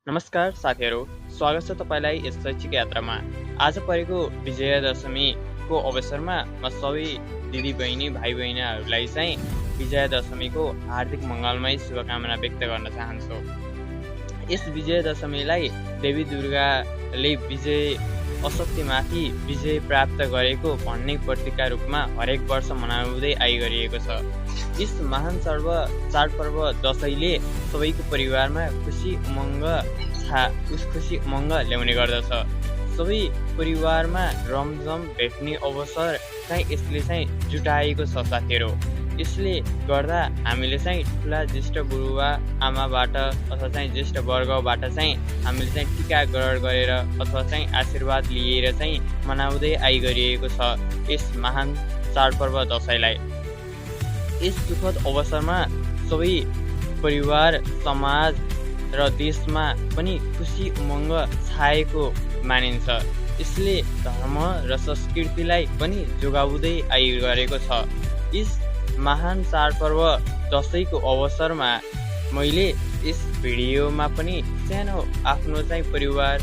नमस्कार साथीहरू, स्वागत छ तपाईँलाई यस शैक्षिक यात्रामा। आज परेको विजयादशमीको अवसरमा म सबै दिदीबहिनी भाइ-बहिनीहरूलाई चाहिँ विजयादशमीको हार्दिक मङ्गलमय शुभकामना व्यक्त गर्न चाहन्छु। यस विजयादशमीलाई देवी दुर्गाले असत्यमाथि विजय प्राप्त गरेको भन्ने प्रतीकका रूपमा हरेक वर्ष मनाउँदै आइगरिएको छ। यस महान चाडपर्व दशैँले सबैको परिवारमा खुसी उमङ्ग ल्याउने गर्दछ। सबै परिवारमा रमझम भेट्ने अवसर चाहिँ यसले चाहिँ जुटाएको छ साथीहरू। यसले गर्दा हामीले चाहिँ ठुला ज्येष्ठ गुरुवा आमाबाट अथवा चाहिँ ज्येष्ठ वर्गबाट चाहिँ हामीले चाहिँ टीका ग्रहण गरेर अथवा चाहिँ आशीर्वाद लिएर चाहिँ मनाउँदै आइगरिएको छ यस महान चाडपर्व दशैँलाई। यस दुःखद अवसरमा सबै परिवार, समाज र देशमा पनि खुसी उमङ्ग छाएको मानिन्छ। यसले धर्म र संस्कृतिलाई पनि जोगाउँदै आइगरेको छ। यस महान चाडपर्व दशैँको अवसरमा मैले यस भिडियोमा पनि सानो आफ्नो चाहिँ परिवार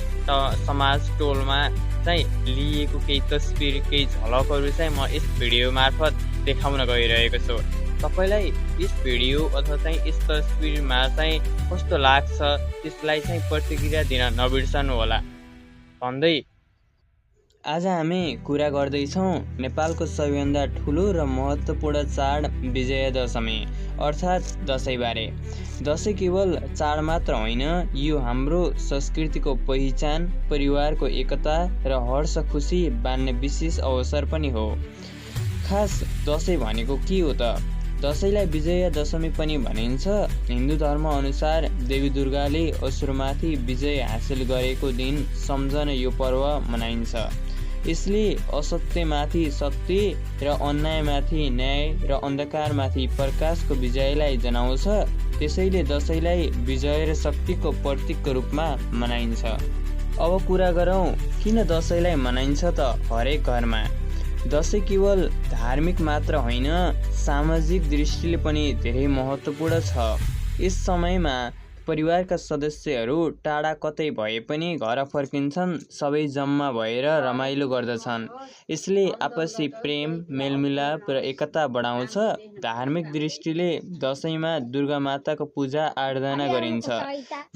समाज टोलमा चाहिँ लिएको केही तस्बिर, केही झलकहरू चाहिँ म यस भिडियो मार्फत देखाउन गइरहेको छु। तपाईँलाई यस भिडियो अथवा चाहिँ यस तस्बिरमा चाहिँ कस्तो लाग्छ त्यसलाई चाहिँ प्रतिक्रिया दिन नबिर्सनु होला भन्दै आज हामी कुरा गर्दैछौँ नेपालको सबैभन्दा ठुलो र महत्त्वपूर्ण चाड विजयादशमी अर्थात् दशैँबारे। दशैँ केवल चाड मात्र होइन, यो हाम्रो संस्कृतिको पहिचान, परिवारको एकता र हर्ष खुसी बाँड्ने विशेष अवसर पनि हो। खास दशैँ भनेको के हो त? दशैँलाई विजयादशमी पनि भनिन्छ। हिन्दू धर्म अनुसार देवी दुर्गाले असुरमाथि विजय हासिल गरेको दिन सम्झन यो पर्व मनाइन्छ। यसले असत्यमाथि सत्य र अन्यायमाथि न्याय र अन्धकारमाथि प्रकाशको विजयलाई जनाउँछ। त्यसैले दशैँलाई विजय र शक्तिको प्रतीकको रूपमा मनाइन्छ। अब कुरा गरौँ किन दशैँलाई मनाइन्छ त हरेक घरमा। दशैँ केवल धार्मिक मात्र होइन, सामाजिक दृष्टिले पनि धेरै महत्त्वपूर्ण छ। यस समयमा परिवारका सदस्यहरू टाढा कतै भए पनि घर फर्किन्छन्, सबै जम्मा भएर रमाइलो गर्दछन्। यसले आपसी प्रेम, मेलमिलाप र एकता बढाउँछ। धार्मिक दृष्टिले दशैँमा दुर्गा माताको पूजा आराधना गरिन्छ,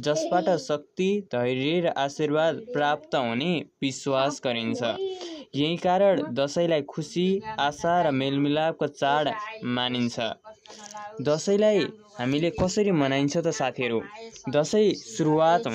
जसबाट शक्ति, धैर्य र आशीर्वाद प्राप्त हुने विश्वास गरिन्छ। यही कारण दशैँलाई खुसी, आशा र मेलमिलापको चाड मानिन्छ। दशैँलाई हामीले कसरी मनाइन्छ त साथीहरू? दशैँ सुरुवात